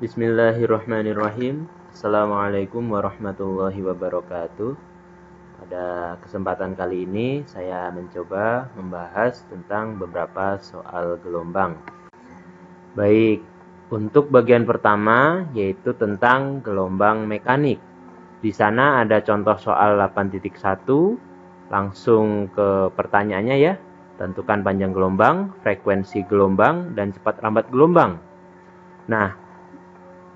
Bismillahirrahmanirrahim. Assalamualaikum warahmatullahi wabarakatuh. Pada kesempatan kali ini saya mencoba membahas tentang beberapa soal gelombang. Baik, untuk bagian pertama yaitu tentang gelombang mekanik. Di sana ada contoh soal 8.1. Langsung ke pertanyaannya ya. Tentukan panjang gelombang, frekuensi gelombang, dan cepat lambat gelombang. Nah,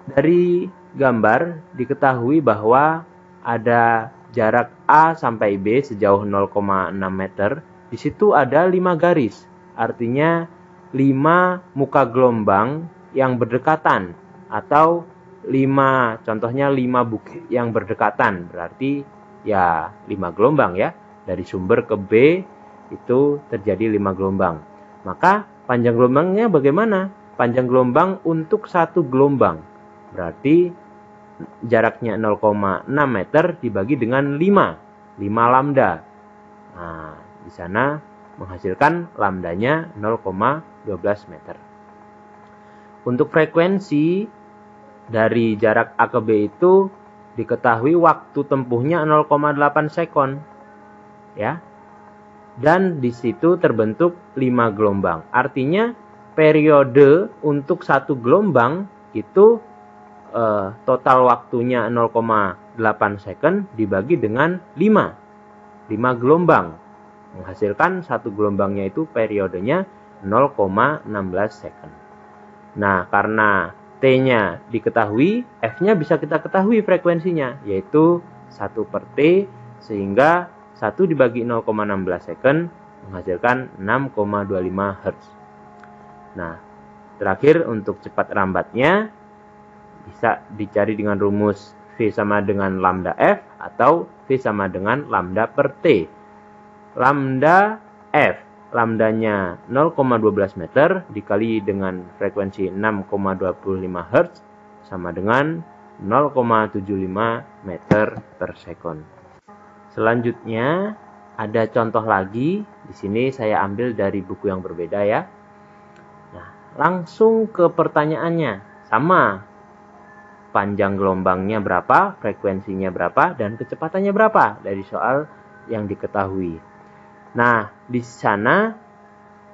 dari gambar diketahui bahwa ada jarak A sampai B sejauh 0,6 meter. Di situ ada 5 garis, artinya 5 muka gelombang yang berdekatan, atau 5, contohnya 5 bukit yang berdekatan, berarti ya 5 gelombang ya. Dari sumber ke B itu terjadi 5 gelombang. Maka panjang gelombangnya bagaimana? Panjang gelombang untuk satu gelombang berarti jaraknya 0,6 meter dibagi dengan 5 lambda. Nah, di sana menghasilkan lambdanya 0,12 meter. Untuk frekuensi dari jarak A ke B itu diketahui waktu tempuhnya 0,8 sekon. Ya. Dan di situ terbentuk 5 gelombang. Artinya periode untuk satu gelombang itu total waktunya 0,8 second dibagi dengan 5 gelombang, menghasilkan satu gelombangnya itu periodenya 0,16 second. Nah, karena T-nya diketahui, F-nya bisa kita ketahui frekuensinya, yaitu 1 per T, sehingga 1 dibagi 0,16 second menghasilkan 6,25 Hz. Nah, terakhir untuk cepat lambatnya bisa dicari dengan rumus V sama dengan lambda F atau V sama dengan lambda per T. Lambda F, lambdanya 0,12 meter dikali dengan frekuensi 6,25 Hz sama dengan 0,75 meter per sekon. Selanjutnya ada contoh lagi. Di sini saya ambil dari buku yang berbeda ya. Nah, langsung ke pertanyaannya. Sama, panjang gelombangnya berapa, frekuensinya berapa, dan kecepatannya berapa dari soal yang diketahui. Nah, di sana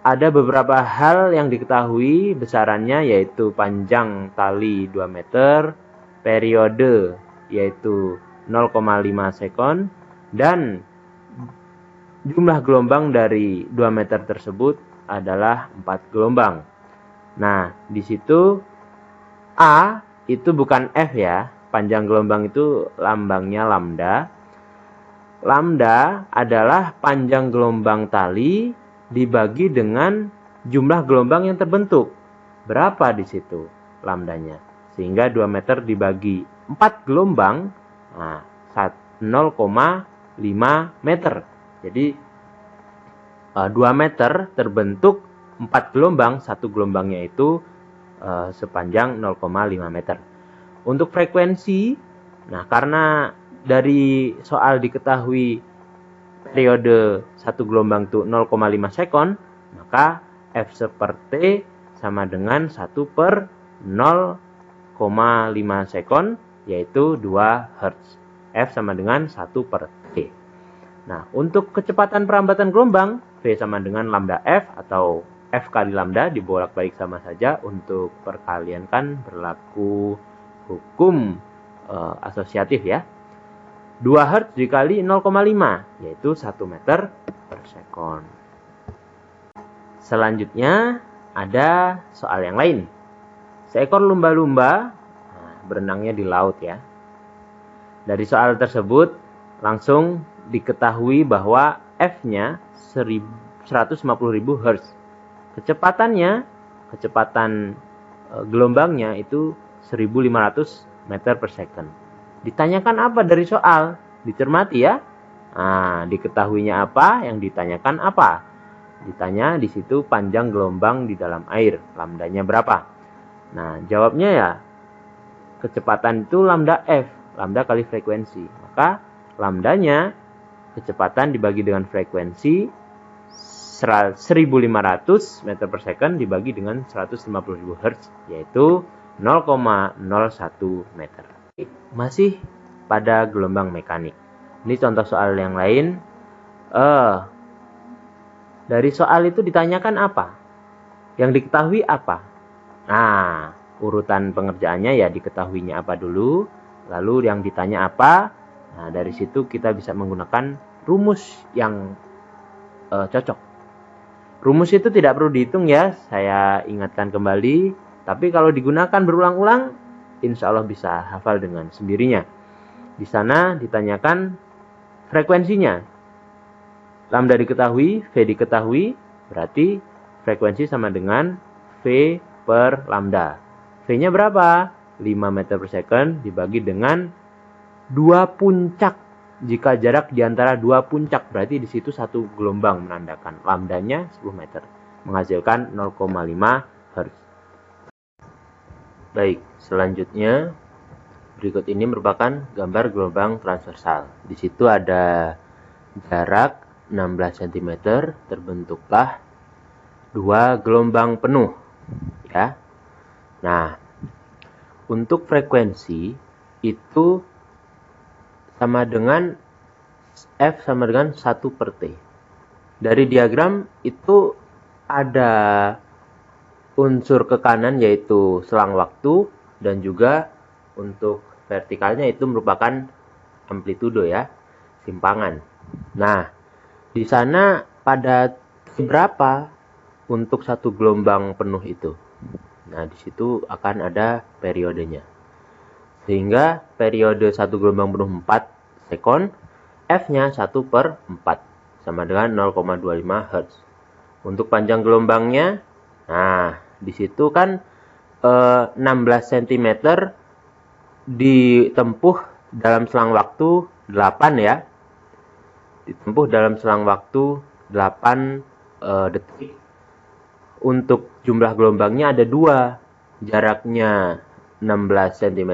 ada beberapa hal yang diketahui besarannya, yaitu panjang tali 2 meter, periode yaitu 0,5 sekon, dan jumlah gelombang dari 2 meter tersebut adalah 4 gelombang. Nah, di situ A itu bukan F ya. Panjang gelombang itu lambangnya lambda. Lambda adalah panjang gelombang tali dibagi dengan jumlah gelombang yang terbentuk. Berapa di situ lambdanya? Sehingga 2 meter dibagi 4 gelombang, nah, 0,5 meter. Jadi 2 meter terbentuk 4 gelombang, satu gelombangnya itu sepanjang 0,5 meter. Untuk frekuensi, nah karena dari soal diketahui periode satu gelombang itu 0,5 sekon, maka F per T sama dengan 1 per 0,5 sekon, yaitu 2 Hz. F sama dengan 1 per T. Nah, untuk kecepatan perambatan gelombang, V sama dengan lambda F atau F kali lambda dibolak-balik sama saja. Untuk perkalian kan berlaku hukum asosiatif ya. 2 Hz dikali 0,5 yaitu 1 meter per sekon. Selanjutnya ada soal yang lain. Seekor lumba-lumba berenangnya di laut ya. Dari soal tersebut langsung diketahui bahwa F-nya 150.000 Hz. Kecepatan gelombangnya itu 1500 meter per second. Ditanyakan apa dari soal? Dicermati ya. Nah, diketahuinya apa, yang ditanyakan apa? Ditanya di situ panjang gelombang di dalam air, lambdanya berapa? Nah, jawabnya ya kecepatan itu lambda F, lambda kali frekuensi. Maka lambdanya kecepatan dibagi dengan frekuensi 1500 meter per second dibagi dengan 150.000 Hz, yaitu 0,01 meter. Masih pada gelombang mekanik. Ini contoh soal yang lain. Dari soal itu ditanyakan apa? Yang diketahui apa? Nah, urutan pengerjaannya ya diketahuinya apa dulu, lalu yang ditanya apa. Nah, dari situ kita bisa menggunakan rumus yang cocok. Rumus itu tidak perlu dihitung ya, saya ingatkan kembali. Tapi kalau digunakan berulang-ulang, insya Allah bisa hafal dengan sendirinya. Di sana ditanyakan frekuensinya. Lambda diketahui, V diketahui, berarti frekuensi sama dengan V per lambda. V-nya berapa? 5 meter per second dibagi dengan 2 puncak. Jika jarak di antara 2 puncak, berarti di situ satu gelombang menandakan. Lambdanya 10 meter, menghasilkan 0,5 Hz. Baik, selanjutnya berikut ini merupakan gambar gelombang transversal. Di situ ada jarak 16 cm, terbentuklah 2 gelombang penuh ya. Nah, untuk frekuensi itu sama dengan F sama dengan 1 per T. Dari diagram itu ada unsur ke kanan yaitu selang waktu, dan juga untuk vertikalnya itu merupakan amplitudo ya, simpangan. Nah, di sana pada berapa untuk satu gelombang penuh itu? Nah, di situ akan ada periodenya. Sehingga periode satu gelombang penuh 4 sekon, F-nya 1 per 4, sama dengan 0,25 Hz. Untuk panjang gelombangnya, nah, di situ kan 16 cm ditempuh dalam selang waktu 8 ya. Ditempuh dalam selang waktu 8 detik. Untuk jumlah gelombangnya ada 2. Jaraknya 16 cm,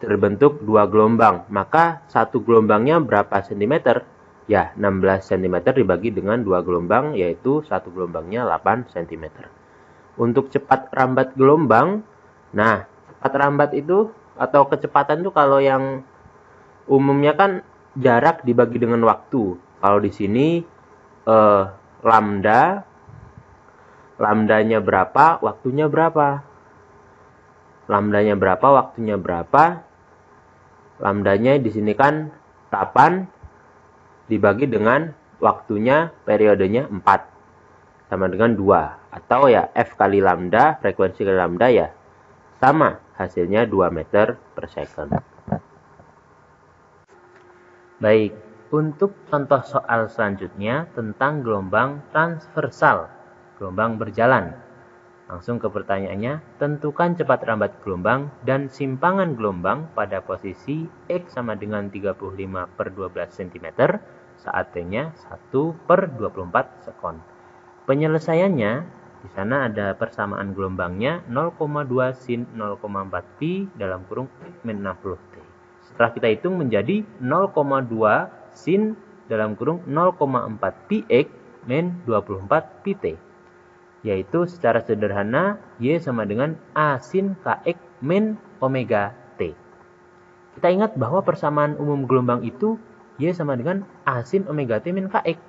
terbentuk 2 gelombang. Maka satu gelombangnya berapa cm? Ya, 16 cm dibagi dengan 2 gelombang, yaitu satu gelombangnya 8 cm. Untuk cepat rambat gelombang, nah, cepat rambat itu atau kecepatan itu kalau yang umumnya kan jarak dibagi dengan waktu. Kalau di sini lambdanya berapa, waktunya berapa? Lambdanya berapa, waktunya berapa? Lambdanya di sini kan 8 dibagi dengan waktunya, periodenya 4, sama dengan 2. Atau ya F kali lambda, frekuensi kali lambda ya sama, hasilnya 2 meter per second. Baik, untuk contoh soal selanjutnya tentang gelombang transversal, gelombang berjalan. Langsung ke pertanyaannya, tentukan cepat rambat gelombang dan simpangan gelombang pada posisi X sama dengan 35 per 12 cm saat T-nya 1 per 24 sekon. Penyelesaiannya, di sana ada persamaan gelombangnya 0,2 sin 0,4 pi dalam kurung X-60 T. Setelah kita hitung menjadi 0,2 sin dalam kurung 0,4 pi X min 24 pi T. Yaitu secara sederhana Y sama dengan A sin Kx min omega T. Kita ingat bahwa persamaan umum gelombang itu Y sama dengan A sin omega T min Kx.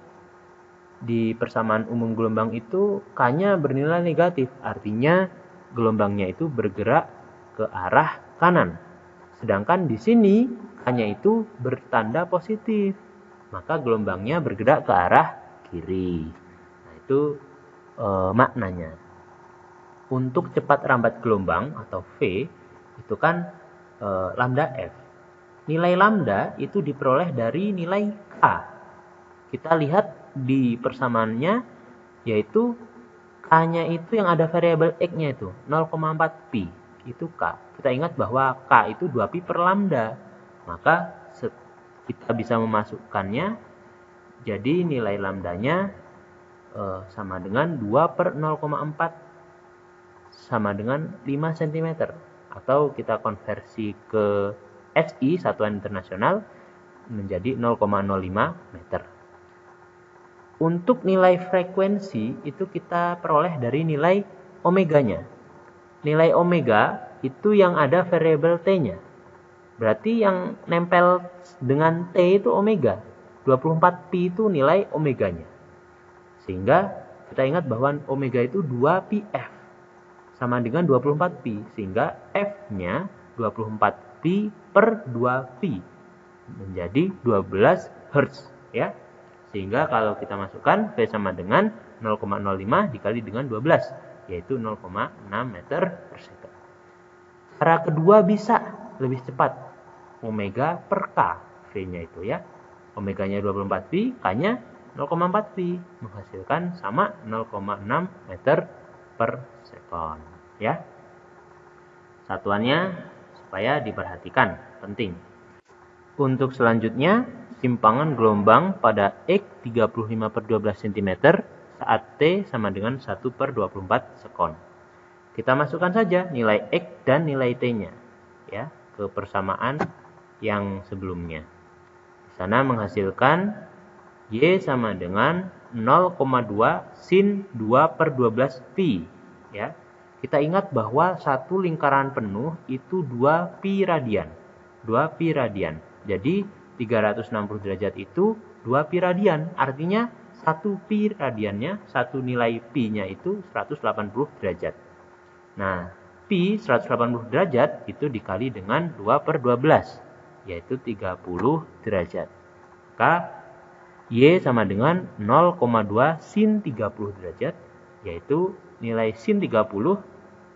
Di persamaan umum gelombang itu K-nya bernilai negatif, artinya gelombangnya itu bergerak ke arah kanan. Sedangkan di sini K-nya itu bertanda positif, maka gelombangnya bergerak ke arah kiri. Nah, itu maknanya. Untuk cepat rambat gelombang atau V itu kan lambda F. Nilai lambda itu diperoleh dari nilai K. Kita lihat di persamaannya, yaitu K-nya itu yang ada variabel X-nya itu 0,4 pi, itu K. Kita ingat bahwa K itu 2 pi per lambda, maka kita bisa memasukkannya, jadi nilai lambdanya sama dengan 2 per 0,4 sama dengan 5 cm, atau kita konversi ke SI, satuan internasional, menjadi 0,05 meter. Untuk nilai frekuensi itu kita peroleh dari nilai omeganya. nilai omega itu yang ada variabel T-nya. Berarti yang nempel dengan T itu omega. 24pi itu nilai omeganya. Sehingga kita ingat bahwa omega itu 2πf. Sama dengan 24pi. Sehingga F-nya 24pi per 2pi. Menjadi 12 Hz. Ya. Sehingga kalau kita masukkan V sama dengan 0,05 dikali dengan 12. Yaitu 0,6 meter per second. Cara kedua bisa lebih cepat. Omega per K. V-nya itu ya. Omeganya 24pi, K-nya 0,4pi. Menghasilkan sama 0,6 meter per second. Ya. Satuannya supaya diperhatikan. Penting. Untuk selanjutnya, simpangan gelombang pada X 35 per 12 cm saat T sama dengan 1 per 24 sekon. Kita masukkan saja nilai X dan nilai T-nya ya, ke persamaan yang sebelumnya. Di sana menghasilkan Y sama dengan 0,2 sin 2 per 12 pi. Ya. Kita ingat bahwa satu lingkaran penuh itu 2 pi radian. 2 pi radian. Jadi 360 derajat itu 2 pi radian. Artinya 1 pi radiannya, satu nilai pi-nya itu 180 derajat. Nah, pi 180 derajat itu dikali dengan 2 per 12. Yaitu 30 derajat. Maka Y sama dengan 0,2 sin 30 derajat, yaitu nilai sin 30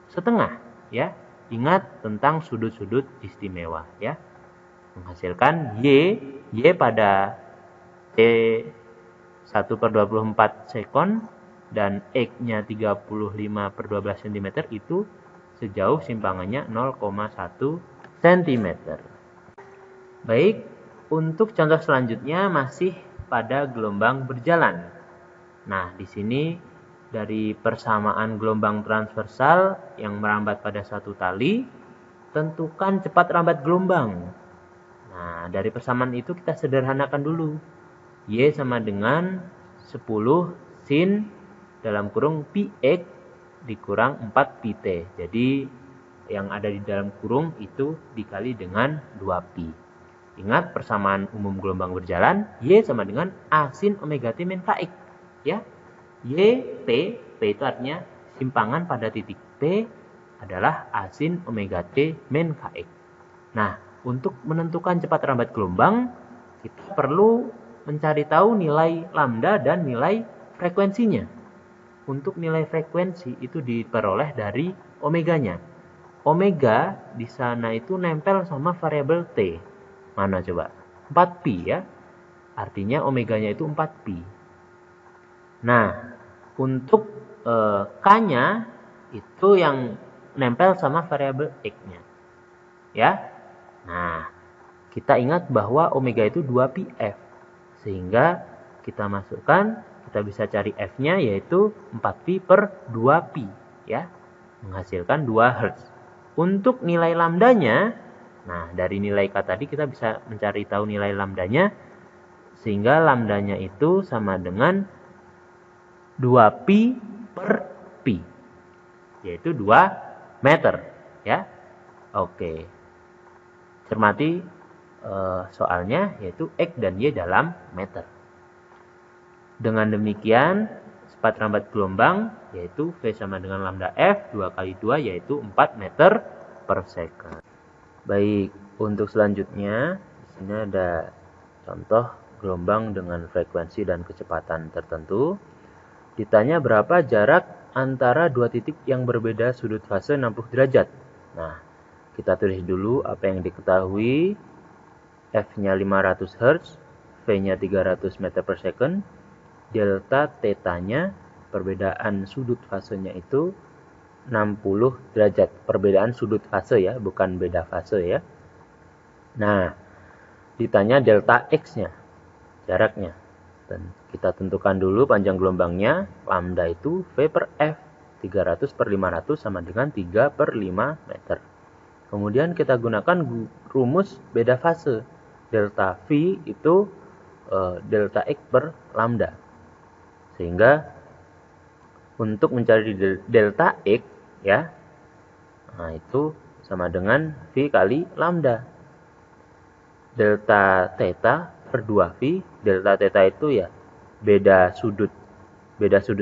setengah. Ya. Ingat tentang sudut-sudut istimewa. Ya. Menghasilkan Y pada T 1 per 24 sekon dan X-nya 35 per 12 cm itu sejauh simpangannya 0,1 cm. Baik, untuk contoh selanjutnya masih pada gelombang berjalan. Nah, di sini dari persamaan gelombang transversal yang merambat pada satu tali, tentukan cepat rambat gelombang. Nah, dari persamaan itu kita sederhanakan dulu. Y sama dengan 10 sin dalam kurung πx dikurang 4 pt. Jadi yang ada di dalam kurung itu dikali dengan 2pi. Ingat persamaan umum gelombang berjalan, Y sama dengan A sin omega T min Kx. Ya. Y, P itu artinya simpangan pada titik P adalah A sin omega T min Kx. Nah, untuk menentukan cepat rambat gelombang, kita perlu mencari tahu nilai lambda dan nilai frekuensinya. Untuk nilai frekuensi itu diperoleh dari omeganya. Omega di sana itu nempel sama variabel T. Mana coba? 4pi ya. Artinya omeganya itu 4pi. Nah, untuk K-nya itu yang nempel sama variabel X-nya. Ya. Nah, kita ingat bahwa omega itu 2πf. Sehingga kita masukkan, kita bisa cari F-nya yaitu 4pi per 2pi. Ya. Menghasilkan 2 Hz. Untuk nilai lambdanya, nah, dari nilai K tadi kita bisa mencari tahu nilai lambdanya, sehingga lambdanya itu sama dengan 2pi per pi, yaitu 2 meter. Ya, oke. Cermati soalnya, yaitu X dan Y dalam meter. Dengan demikian, cepat rambat gelombang, yaitu V sama dengan lambda F, 2 kali 2, yaitu 4 meter per second. Baik, untuk selanjutnya di sini ada contoh gelombang dengan frekuensi dan kecepatan tertentu. Ditanya berapa jarak antara dua titik yang berbeda sudut fase 60 derajat. Nah, kita tulis dulu apa yang diketahui. F-nya 500 Hz, V-nya 300 meter per second, delta theta-nya perbedaan sudut fasenya itu 60 derajat. Perbedaan sudut fase ya, bukan beda fase ya. Nah, ditanya delta X-nya, jaraknya. Dan kita tentukan dulu panjang gelombangnya, lambda itu V per F. 300 per 500 sama dengan 3 per 5 meter. Kemudian kita gunakan rumus beda fase. Delta V itu delta X per lambda. Sehingga untuk mencari delta X ya, Nah, itu sama dengan V kali lambda. Delta theta per 2V. Delta theta itu ya beda sudut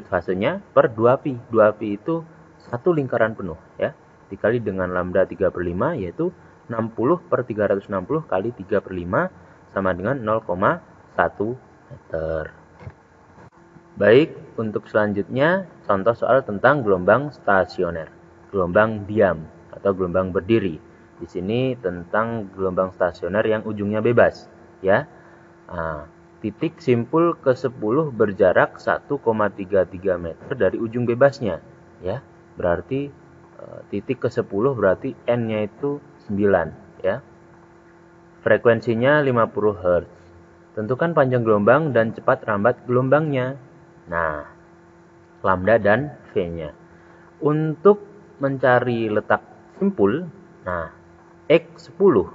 fasenya per 2pi. 2pi itu satu lingkaran penuh ya. Dikali dengan lambda 3/5 yaitu 60 per 360 kali 3/5 sama dengan 0,1 meter. Baik, untuk selanjutnya contoh soal tentang gelombang stasioner, gelombang diam atau gelombang berdiri. Di sini tentang gelombang stasioner yang ujungnya bebas ya. Nah, titik simpul ke-10 berjarak 1,33 meter dari ujung bebasnya ya. Berarti titik ke-10 berarti N-nya itu 9 ya. Frekuensinya 50 Hz. Tentukan panjang gelombang dan cepat rambat gelombangnya. Nah, lambda dan V-nya. Untuk mencari letak simpul, nah, X10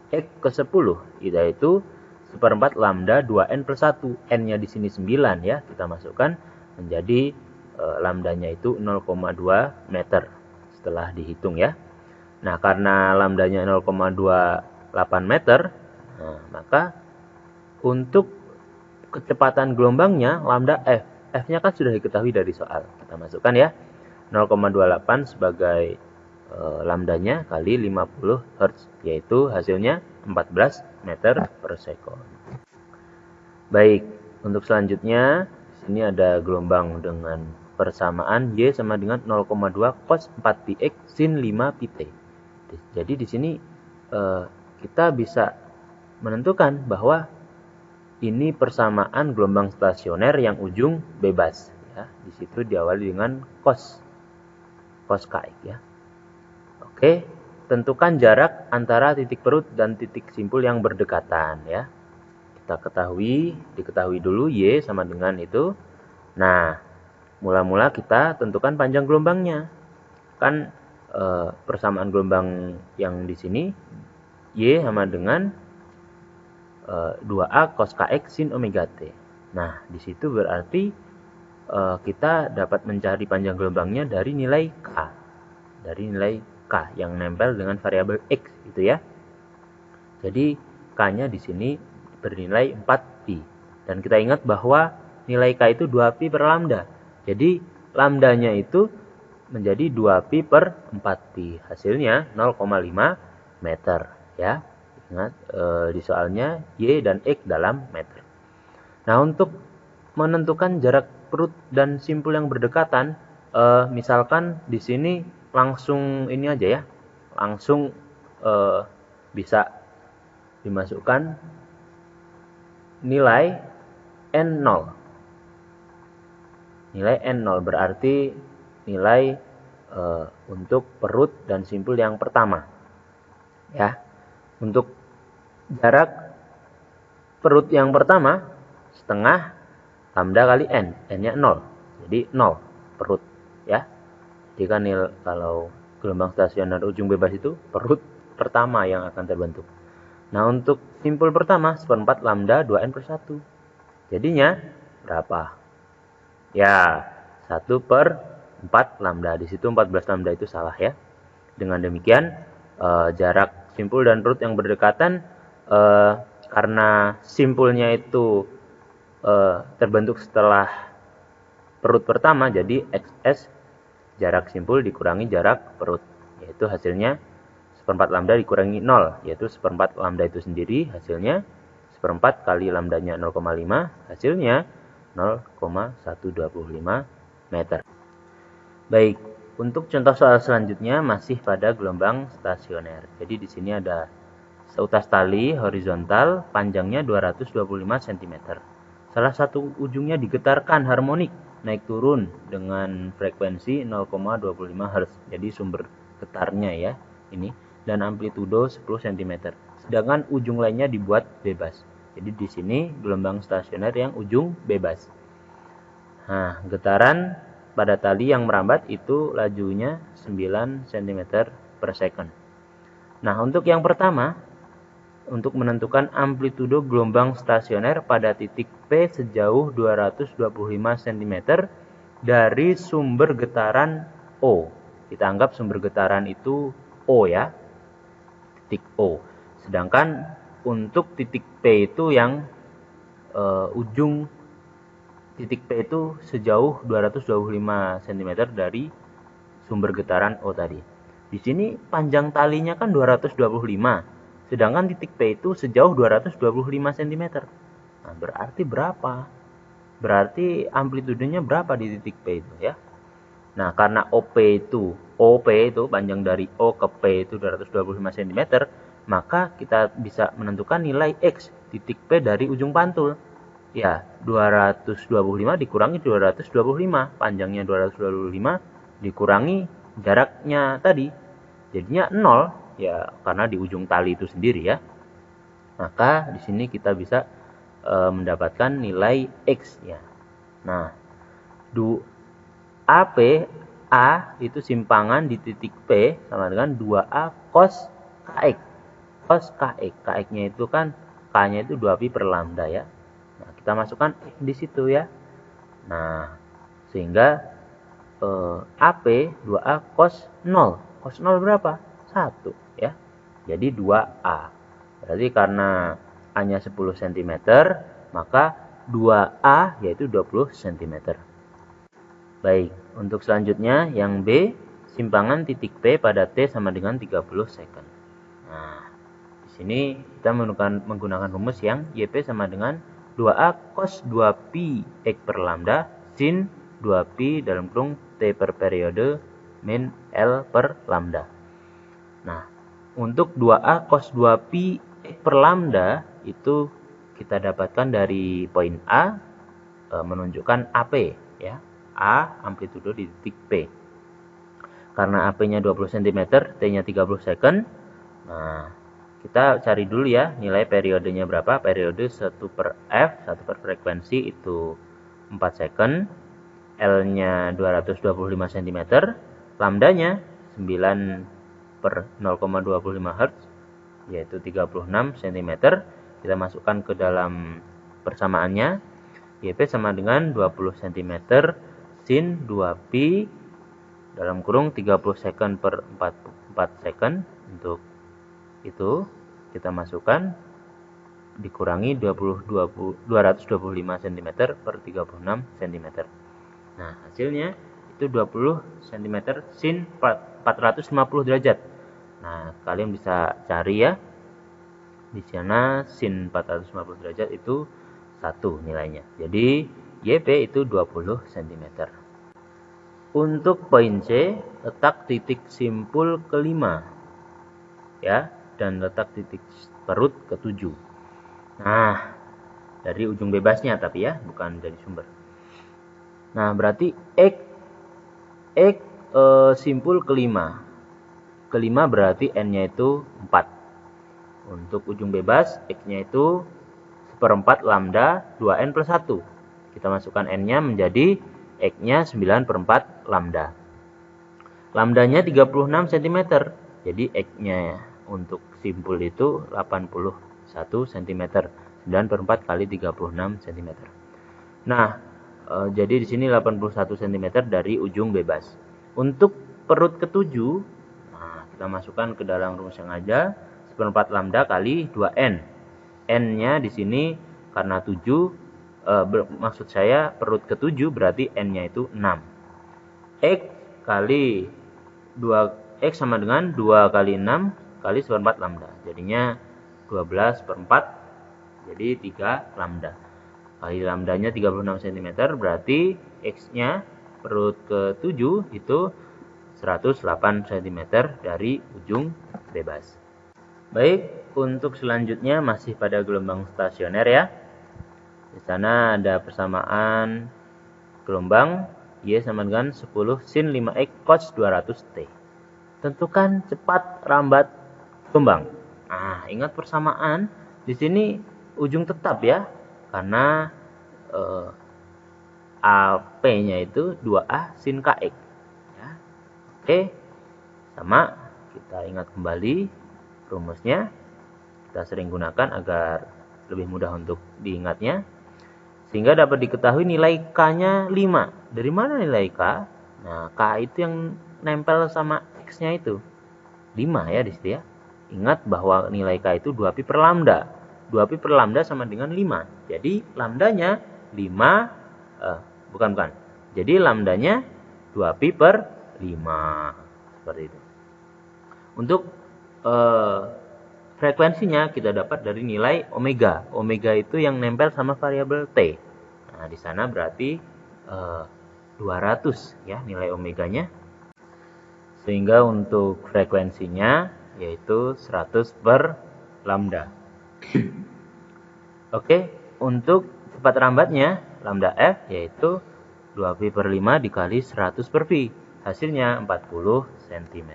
ke-10 yaitu 1/4 lambda 2n+1. N-nya di sini 9 ya, kita masukkan menjadi lambdanya itu 0,2 meter setelah dihitung ya. Nah, karena lambdanya 0,28 meter, nah, maka untuk kecepatan gelombangnya lambda F. F-nya kan sudah diketahui dari soal. Kita masukkan ya. 0,28 sebagai lambdanya kali 50 Hz, yaitu hasilnya 14 meter per sekon. Baik, untuk selanjutnya di sini ada gelombang dengan persamaan Y sama dengan 0,2 cos 4πx sin 5πt. Jadi di sini kita bisa menentukan bahwa ini persamaan gelombang stasioner yang ujung bebas ya. Di situ diawali dengan cos kx ya. Oke, tentukan jarak antara titik perut dan titik simpul yang berdekatan ya. Kita diketahui dulu Y sama dengan itu. Nah, mula-mula kita tentukan panjang gelombangnya. Kan persamaan gelombang yang di sini Y sama dengan 2A cos kx sin omega t. Nah, di situ berarti kita dapat mencari panjang gelombangnya dari nilai K. Dari nilai K yang nempel dengan variabel X gitu ya. Jadi K-nya di sini bernilai 4pi. Dan kita ingat bahwa nilai K itu 2pi per lambda. Jadi lambdanya itu menjadi 2pi per 4pi. Hasilnya 0,5 meter ya. Ingat di soalnya Y dan X dalam meter. Nah, untuk menentukan jarak perut dan simpul yang berdekatan, misalkan di sini langsung ini aja ya. Langsung bisa dimasukkan nilai N0. Nilai N0 berarti nilai untuk perut dan simpul yang pertama. Ya. Untuk jarak perut yang pertama setengah lambda kali N. N-nya 0. Jadi 0 perut ya. Jadi kan kalau gelombang stasioner ujung bebas itu perut pertama yang akan terbentuk. Nah, untuk simpul pertama 1/4 lambda 2n+1. Jadinya berapa? Ya, 1/4 lambda. Di situ 14 lambda itu salah ya. Dengan demikian jarak simpul dan perut yang berdekatan karena simpulnya itu terbentuk setelah perut pertama, jadi XS jarak simpul dikurangi jarak perut, yaitu hasilnya 1/4 lambda dikurangi 0, yaitu 1/4 lambda itu sendiri hasilnya 1/4 kali lambdanya 0,5, hasilnya 0,125 meter. Baik, untuk contoh soal selanjutnya masih pada gelombang stasioner. Jadi di sini ada seutas tali horizontal panjangnya 225 cm. Salah satu ujungnya digetarkan harmonik naik turun dengan frekuensi 0,25 Hz. Jadi sumber getarnya ya ini, dan amplitudo 10 cm. Sedangkan ujung lainnya dibuat bebas. Jadi di sini gelombang stasioner yang ujung bebas. Nah, getaran pada tali yang merambat itu lajunya 9 cm per second. Nah, untuk yang pertama, untuk menentukan amplitudo gelombang stasioner pada titik P sejauh 225 cm dari sumber getaran O kita anggap sumber getaran itu O ya, titik O. Sedangkan untuk titik P itu yang ujung titik P itu sejauh 225 cm dari sumber getaran O tadi. Di sini panjang talinya kan 225, sedangkan titik P itu sejauh 225 cm. Nah, berarti berapa? Berarti amplitudenya berapa di titik P itu ya? Nah, karena OP itu panjang dari O ke P itu 225 cm, maka kita bisa menentukan nilai X titik P dari ujung pantul. Ya, 225 dikurangi 225, panjangnya 225 dikurangi jaraknya tadi. Jadinya 0 ya, karena di ujung tali itu sendiri ya. Maka di sini kita bisa mendapatkan nilai X ya. Nah, AP A itu simpangan di titik P sama dengan 2A cos KX. Cos KX. KX-nya itu kan K-nya itu 2pi per lambda ya. Nah, kita masukkan X di situ ya. Nah, sehingga AP 2A cos 0. Cos 0 berapa? 1 ya. Jadi 2A. Berarti karena A-nya 10 cm, maka 2A yaitu 20 cm. Baik, untuk selanjutnya yang B, simpangan titik P pada T sama dengan 30 second. Nah, di sini kita menggunakan rumus yang YP sama dengan 2A cos 2pi X per lambda sin 2pi dalam kurung T per periode min L per lambda. Nah, untuk 2A cos 2pi X per lambda itu kita dapatkan dari poin A menunjukkan AP ya. A amplitudo di titik P. Karena AP-nya 20 cm, T-nya 30 second. Nah, kita cari dulu ya nilai periodenya berapa. Periode 1 per F, 1 per frekuensi itu 4 second. L-nya 225 cm. Lambdanya 9 per 0,25 Hz, yaitu 36 cm. Kita masukkan ke dalam persamaannya. YP sama dengan 20 cm sin 2pi dalam kurung 30 second per 4 second. Untuk itu kita masukkan dikurangi 225 cm per 36 cm. Nah, hasilnya itu 20 cm sin 450 derajat. Nah, kalian bisa cari ya. Di sana sin 450 derajat itu 1 nilainya. Jadi YP itu 20 cm. Untuk poin C, letak titik simpul kelima ya, dan letak titik perut ke-7. Nah, dari ujung bebasnya tapi ya, bukan dari sumber. Nah, berarti X simpul kelima. Kelima berarti N-nya itu 4. Untuk ujung bebas, X-nya itu 1/4 lambda 2N plus 1. Kita masukkan N-nya menjadi X-nya 9/4 lambda. Lambdanya 36 cm. Jadi X-nya untuk simpul itu 81 cm. 9/4 kali 36 cm. Nah, jadi di sini 81 cm dari ujung bebas. Untuk perut ke-7, nah, kita masukkan ke dalam rumus yang ada 1/4 lambda kali 2N. N-nya di sini karena 7, maksud saya perut ke-7 berarti N-nya itu 6. X kali 2X sama dengan 2 kali 6 kali 1/4 lambda. Jadinya 12/4, jadi 3 lambda. Kali lambdanya 36 cm, berarti X-nya perut ke-7 itu 108 cm dari ujung bebas. Baik, untuk selanjutnya masih pada gelombang stasioner ya. Di sana ada persamaan gelombang Y sama dengan 10 sin 5X cos 200T. Tentukan cepat rambat gelombang. Nah, ingat persamaan di sini ujung tetap ya, karena AP-nya itu 2A sin KX. Ya. Oke, sama kita ingat kembali rumusnya. Kita sering gunakan agar lebih mudah untuk diingatnya. Sehingga dapat diketahui nilai K-nya 5. Dari mana nilai K? Nah, K itu yang nempel sama X-nya itu 5 ya di situ ya. Ingat bahwa nilai K itu 2pi per lambda. 2pi per lambda sama dengan 5. Jadi lambdanya 5 bukan. Jadi lambdanya 2pi per 5. Seperti itu. Untuk frekuensinya kita dapat dari nilai omega. Omega itu yang nempel sama variabel T. Nah, di sana berarti 200 ya nilai omeganya. Sehingga untuk frekuensinya yaitu 100 per lambda. Oke, untuk cepat rambatnya lambda F yaitu 2pi per 5 dikali 100 per pi. Hasilnya 40 cm.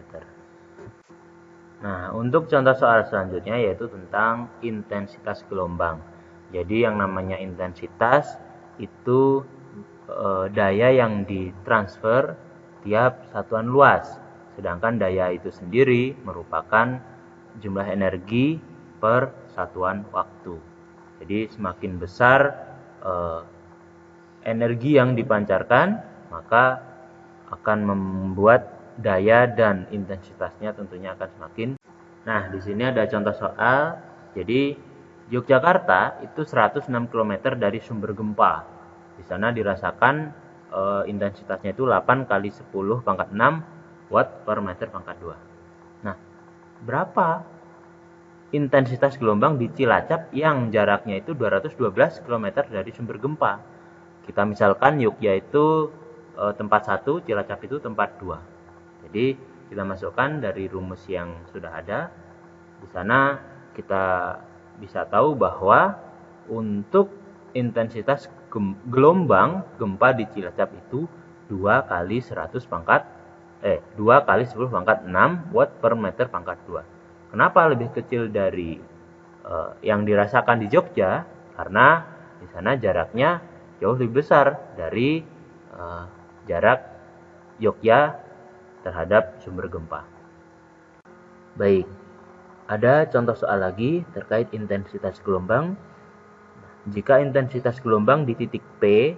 Nah, untuk contoh soal selanjutnya yaitu tentang intensitas gelombang. Jadi yang namanya intensitas itu daya yang ditransfer tiap satuan luas. Sedangkan daya itu sendiri merupakan jumlah energi per satuan waktu. Jadi semakin besar energi yang dipancarkan, maka akan membuat daya dan intensitasnya tentunya akan semakin. Nah, di sini ada contoh soal. Jadi Yogyakarta itu 106 km dari sumber gempa. Di sana dirasakan intensitasnya itu 8 kali 10 pangkat 6 watt per meter pangkat 2. Nah, berapa intensitas gelombang di Cilacap yang jaraknya itu 212 km dari sumber gempa? Kita misalkan Yogyakarta itu tempat 1, Cilacap itu tempat 2. Jadi kita masukkan dari rumus yang sudah ada. Di sana kita bisa tahu bahwa untuk intensitas gelombang gempa di Cilacap itu 2 kali 10 pangkat 6 watt per meter pangkat 2. Kenapa lebih kecil dari yang dirasakan di Jogja? Karena di sana jaraknya jauh lebih besar dari jarak Yogyakarta terhadap sumber gempa. Baik, ada contoh soal lagi terkait intensitas gelombang. Jika intensitas gelombang di titik P,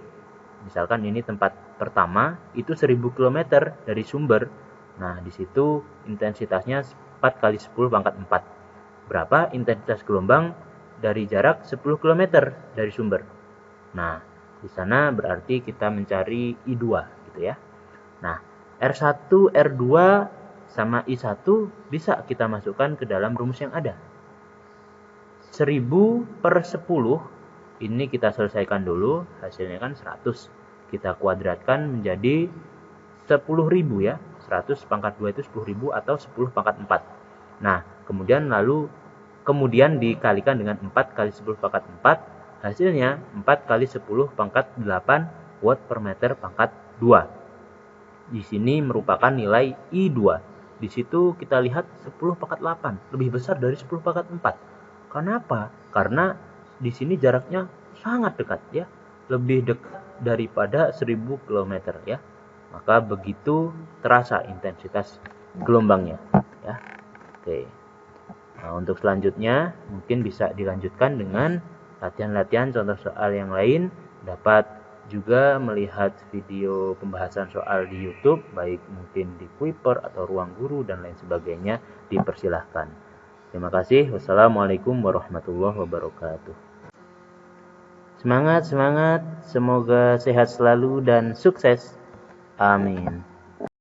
misalkan ini tempat pertama, itu 1000 km dari sumber. Nah, di situ intensitasnya 4 kali 10 pangkat 4. Berapa intensitas gelombang dari jarak 10 km dari sumber? Nah, di sana berarti kita mencari I2 gitu ya. Nah, R1, R2 sama I1 bisa kita masukkan ke dalam rumus yang ada. 1000 per 10 ini kita selesaikan dulu, hasilnya kan 100. Kita kuadratkan menjadi 10.000 ya. 100 pangkat 2 itu 10.000 atau 10 pangkat 4. Nah, kemudian dikalikan dengan 4 kali 10 pangkat 4, hasilnya 4 kali 10 pangkat 8 watt per meter pangkat 2. Di sini merupakan nilai I2. Di situ kita lihat 10 pangkat 8, lebih besar dari 10 pangkat 4. Kenapa? Karena di sini jaraknya sangat dekat ya, lebih dekat daripada 1000 km ya. Maka begitu terasa intensitas gelombangnya ya. Oke. Nah, untuk selanjutnya mungkin bisa dilanjutkan dengan latihan-latihan contoh soal yang lain. Dapat juga melihat video pembahasan soal di YouTube, baik mungkin di Kuiper atau Ruang Guru dan lain sebagainya, dipersilahkan. Terima kasih. Wassalamualaikum warahmatullahi wabarakatuh. Semangat, semoga sehat selalu dan sukses. Amin.